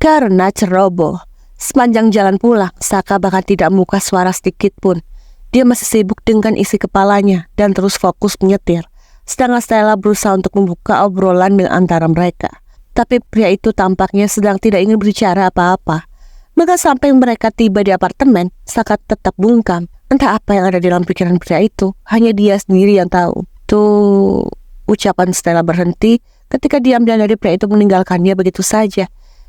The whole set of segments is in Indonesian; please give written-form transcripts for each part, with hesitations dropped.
karena ceroboh. Sepanjang jalan pulang, Saka bahkan tidak membuka suara sedikit pun. Dia masih sibuk dengan isi kepalanya dan terus fokus menyetir. Sedangkan Stella berusaha untuk membuka obrolan antara mereka. Tapi pria itu tampaknya sedang tidak ingin berbicara apa-apa. Maka sampai mereka tiba di apartemen, Saka tetap bungkam. Entah apa yang ada di dalam pikiran pria itu, hanya dia sendiri yang tahu. Tuh, ucapan Stella berhenti ketika diam-diam dari pria itu meninggalkannya begitu saja.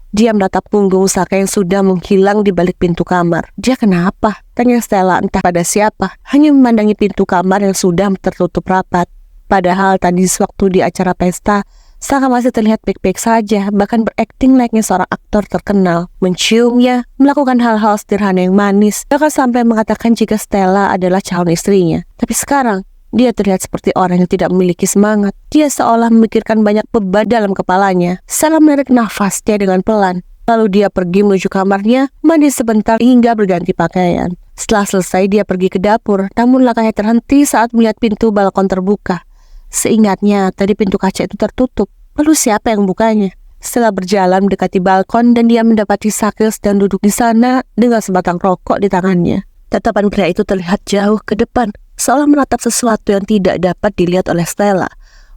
Dia menatap punggung Saka yang sudah menghilang di balik pintu kamar. Dia kenapa? Tanya Stella entah pada siapa. Hanya memandangi pintu kamar yang sudah tertutup rapat. Padahal tadi sewaktu di acara pesta, Saka masih terlihat baik-baik saja, bahkan berakting layaknya seorang aktor terkenal. Menciumnya, melakukan hal-hal sederhana yang manis, bahkan sampai mengatakan jika Stella adalah calon istrinya. Tapi sekarang, dia terlihat seperti orang yang tidak memiliki semangat. Dia seolah memikirkan banyak beban dalam kepalanya. Stella menarik nafasnya dengan pelan. Lalu dia pergi menuju kamarnya, mandi sebentar hingga berganti pakaian. Setelah selesai, dia pergi ke dapur, namun langkahnya terhenti saat melihat pintu balkon terbuka. Seingatnya, tadi pintu kaca itu tertutup. Lalu siapa yang membukanya? Setelah berjalan mendekati balkon dan dia mendapati Saka sedang duduk di sana dengan sebatang rokok di tangannya. Tatapan pria itu terlihat jauh ke depan, seolah menatap sesuatu yang tidak dapat dilihat oleh Stella.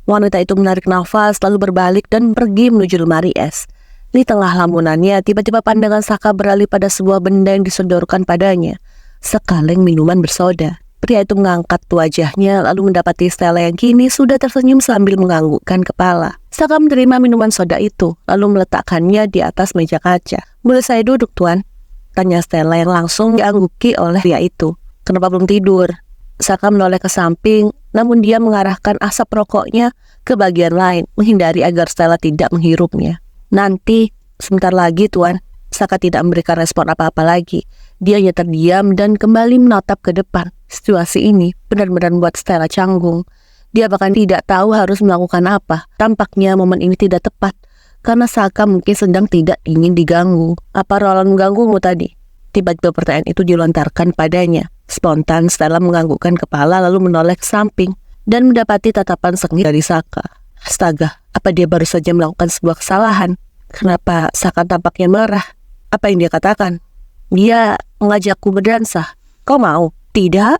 Wanita itu menarik nafas lalu berbalik dan pergi menuju lemari es. Di tengah lamunannya, tiba-tiba pandangan Saka beralih pada sebuah benda yang disodorkan padanya. Sekaleng minuman bersoda. Pria itu mengangkat wajahnya lalu mendapati Stella yang kini sudah tersenyum sambil menganggukkan kepala. Saka menerima minuman soda itu lalu meletakkannya di atas meja kaca. "Boleh saya duduk, Tuan?" tanya Stella yang langsung diangguki oleh pria itu. "Kenapa belum tidur?" Saka menoleh ke samping, namun dia mengarahkan asap rokoknya ke bagian lain, menghindari agar Stella tidak menghirupnya. "Nanti, sebentar lagi, Tuan." Saka tidak memberikan respon apa-apa lagi. Dia hanya terdiam dan kembali menatap ke depan. Situasi ini benar-benar membuat Stella canggung. Dia bahkan tidak tahu harus melakukan apa. Tampaknya momen ini tidak tepat, karena Saka mungkin sedang tidak ingin diganggu. "Apa Roland mengganggumu tadi?" Tiba-tiba pertanyaan itu dilontarkan padanya. Spontan Stella menganggukkan kepala lalu menoleh ke samping dan mendapati tatapan sengit dari Saka. Astaga, apa dia baru saja melakukan sebuah kesalahan? Kenapa Saka tampaknya marah? Apa yang dia katakan? "Dia mengajakku berdansa. Kau mau?" "Tidak,"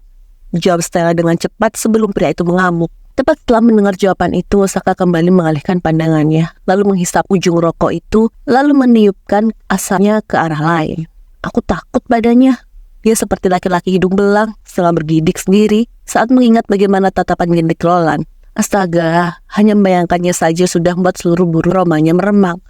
jawab Stella dengan cepat sebelum pria itu mengamuk. Tepat setelah mendengar jawaban itu, Saka kembali mengalihkan pandangannya, lalu menghisap ujung rokok itu, lalu meniupkan asapnya ke arah lain. "Aku takut padanya." Dia seperti laki-laki hidung belang setelah bergidik sendiri saat mengingat bagaimana tatapan gendek Roland. Astaga, hanya membayangkannya saja sudah membuat seluruh bulu romanya meremang.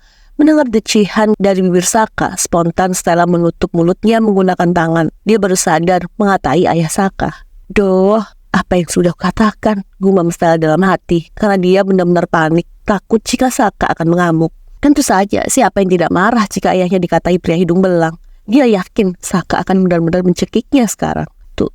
Mendengar decihan dari bibir Saka, spontan Stella menutup mulutnya menggunakan tangan. Dia baru sadar mengatai ayah Saka. "Duh, apa yang sudah kukatakan?" gumam Stella dalam hati, karena dia benar-benar panik, takut jika Saka akan mengamuk. Tentu saja, siapa yang tidak marah jika ayahnya dikatai pria hidung belang. Dia yakin Saka akan benar-benar mencekiknya sekarang.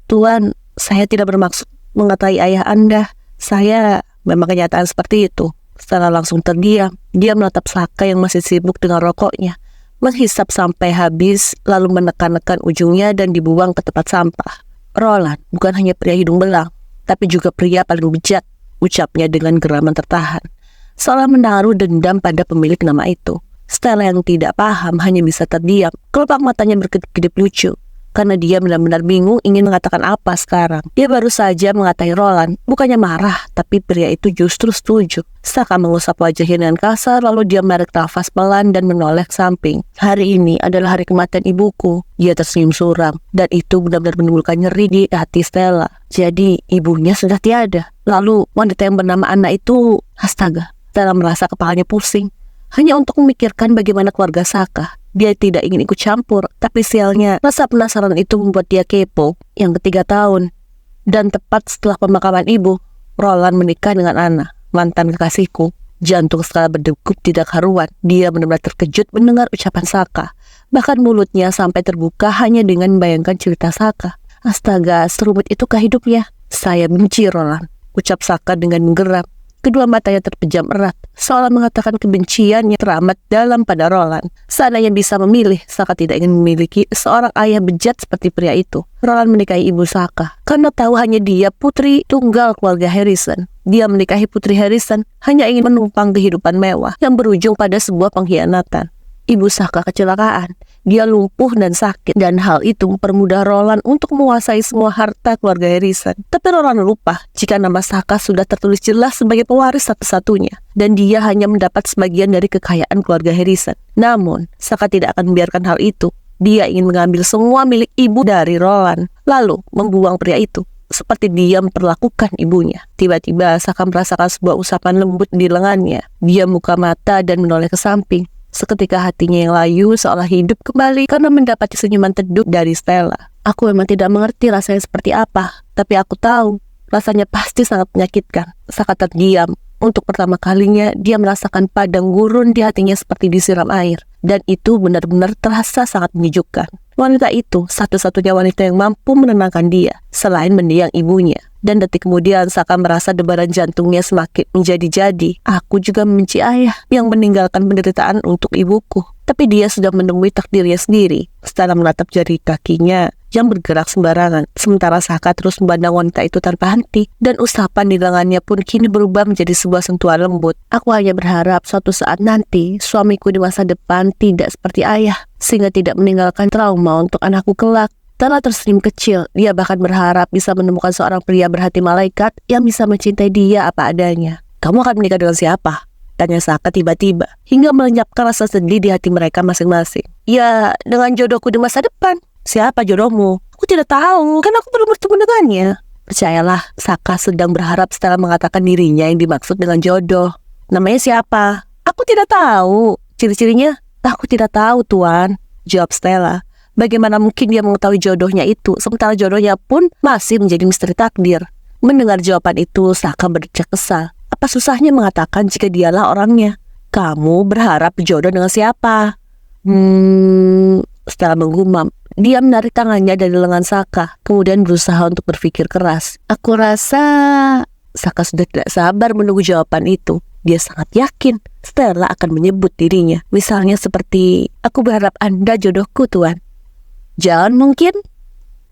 Tuan, saya tidak bermaksud mengatai ayah Anda. Saya memang kenyataan seperti itu." Stella langsung terdiam. Dia menatap Saka yang masih sibuk dengan rokoknya, menghisap sampai habis, lalu menekan-nekan ujungnya dan dibuang ke tempat sampah. "Roland bukan hanya pria hidung belang, tapi juga pria paling bejat," ucapnya dengan geraman tertahan, seolah menaruh dendam pada pemilik nama itu. Stella yang tidak paham hanya bisa terdiam. Kelopak matanya berkedip-kedip lucu, karena dia benar-benar bingung ingin mengatakan apa sekarang. Dia baru saja mengatai Roland, bukannya marah, tapi pria itu justru setuju. Saka mengusap wajahnya dengan kasar, lalu dia menarik nafas pelan dan menoleh ke samping. "Hari ini adalah hari kematian ibuku." Dia tersenyum suram, dan itu benar-benar menimbulkan nyeri di hati Stella. Jadi ibunya sudah tiada. Lalu wanita yang bernama Anna itu, astaga, Stella merasa kepalanya pusing. Hanya untuk memikirkan bagaimana keluarga Saka. Dia tidak ingin ikut campur, tapi sialnya rasa penasaran itu membuat dia kepo. Yang ketiga tahun, dan tepat setelah pemakaman ibu, Roland menikah dengan Anna, mantan kekasihku. Jantung Stella berdegup tidak karuan. Dia benar-benar terkejut mendengar ucapan Saka. Bahkan mulutnya sampai terbuka hanya dengan membayangkan cerita Saka. Astaga, serumit itukah hidupnya? "Saya benci Roland," ucap Saka dengan menggeram. Kedua matanya terpejam erat, seolah mengatakan kebencian yang teramat dalam pada Roland. Seandainya bisa memilih, Saka tidak ingin memiliki seorang ayah bejat seperti pria itu. Roland menikahi ibu Saka karena tahu hanya dia putri tunggal keluarga Harrison. Dia menikahi putri Harrison hanya ingin menumpang kehidupan mewah yang berujung pada sebuah pengkhianatan. Ibu Saka kecelakaan. Dia lumpuh dan sakit, dan hal itu mempermudah Roland untuk menguasai semua harta keluarga Harrison. Tapi Roland lupa jika nama Saka sudah tertulis jelas sebagai pewaris satu-satunya, dan dia hanya mendapat sebagian dari kekayaan keluarga Harrison. Namun, Saka tidak akan membiarkan hal itu. Dia ingin mengambil semua milik ibu dari Roland, lalu membuang pria itu seperti dia memperlakukan ibunya. Tiba-tiba Saka merasakan sebuah usapan lembut di lengannya. Dia buka mata dan menoleh ke samping. Seketika hatinya yang layu seolah hidup kembali karena mendapati senyuman teduh dari Stella. Aku memang tidak mengerti rasanya seperti apa, tapi aku tahu rasanya pasti sangat menyakitkan. Saka terdiam. Untuk pertama kalinya dia merasakan padang gurun di hatinya seperti disiram air. Dan itu benar-benar terasa sangat menyejukkan. Wanita itu satu-satunya wanita yang mampu menenangkan dia selain mendiang ibunya. Dan detik kemudian Saka merasa debaran jantungnya semakin menjadi-jadi. Aku juga membenci ayah yang meninggalkan penderitaan untuk ibuku. Tapi dia sudah menemui takdirnya sendiri. Setelah menatap jari kakinya yang bergerak sembarangan, sementara Saka terus memandang wanita itu tanpa henti, dan usapan di lengannya pun kini berubah menjadi sebuah sentuhan lembut. Aku hanya berharap suatu saat nanti suamiku di masa depan tidak seperti ayah, sehingga tidak meninggalkan trauma untuk anakku kelak. Telah tersenyum kecil, dia bahkan berharap bisa menemukan seorang pria berhati malaikat yang bisa mencintai dia apa adanya. Kamu akan menikah dengan siapa? Tanya Saka tiba-tiba, hingga melenyapkan rasa sedih di hati mereka masing-masing. Ya, dengan jodohku di masa depan. Siapa jodohmu? Aku tidak tahu, kan aku belum bertemu dengannya. Percayalah, Saka sedang berharap Stella mengatakan dirinya yang dimaksud dengan jodoh. Namanya siapa? Aku tidak tahu. Ciri-cirinya? Aku tidak tahu, Tuan, jawab Stella. Bagaimana mungkin dia mengetahui jodohnya itu, sementara jodohnya pun masih menjadi misteri takdir. Mendengar jawaban itu, Saka berdecak kesal. Apa susahnya mengatakan jika dialah orangnya? Kamu berharap jodoh dengan siapa? Stella menggumam. Dia menarik tangannya dari lengan Saka, kemudian berusaha untuk berpikir keras. Aku rasa Saka sudah tidak sabar menunggu jawaban itu. Dia sangat yakin Stella akan menyebut dirinya. Misalnya seperti, aku berharap Anda jodohku, Tuan. Jangan mungkin.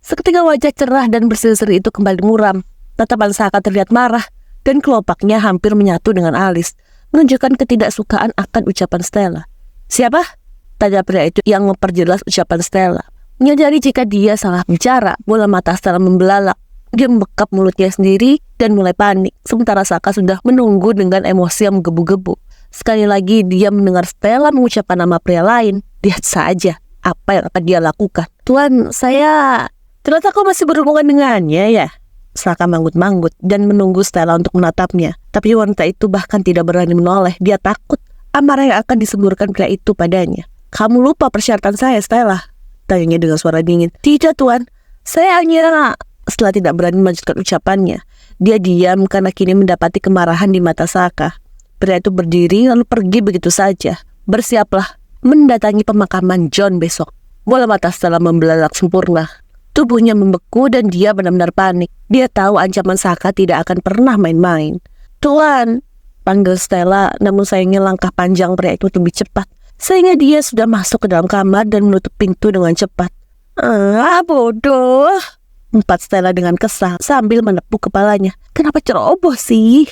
Seketika wajah cerah dan berseri-seri itu kembali muram. Tatapan Saka terlihat marah, dan kelopaknya hampir menyatu dengan alis, menunjukkan ketidaksukaan akan ucapan Stella. Siapa? Tanya pria itu yang memperjelas ucapan Stella. Menyadari jika dia salah bicara, bola mata Stella membelalak. Dia membekap mulutnya sendiri dan mulai panik, sementara Saka sudah menunggu dengan emosi yang menggebu-gebu. Sekali lagi dia mendengar Stella mengucapkan nama pria lain. Lihat saja apa yang akan dia lakukan. Tuan, saya... Ternyata kau masih berhubungan dengannya ya? Saka manggut-manggut dan menunggu Stella untuk menatapnya. Tapi wanita itu bahkan tidak berani menoleh. Dia takut amarah yang akan disemburkan pria itu padanya. Kamu lupa persyaratan saya, Stella? Tanyanya dengan suara dingin. Tidak, Tuan. Saya hanya... Setelah tidak berani melanjutkan ucapannya, dia diam karena kini mendapati kemarahan di mata Saka. Pria itu berdiri lalu pergi begitu saja. Bersiaplah mendatangi pemakaman John besok. Bola mata Stella membelalak sempurna. Tubuhnya membeku dan dia benar-benar panik. Dia tahu ancaman Saka tidak akan pernah main-main. Tuan, panggil Stella, namun sayangnya langkah panjang pria itu lebih cepat, sehingga dia sudah masuk ke dalam kamar dan menutup pintu dengan cepat. Bodoh, empat Stella dengan kesal sambil menepuk kepalanya. Kenapa ceroboh sih?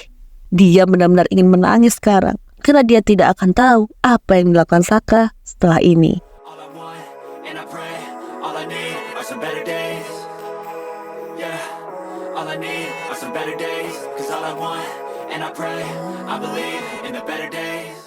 Dia benar-benar ingin menangis sekarang, karena dia tidak akan tahu apa yang dilakukan Saka setelah ini. All I need are some better days, 'cause all I want, and I pray, I believe in the better days.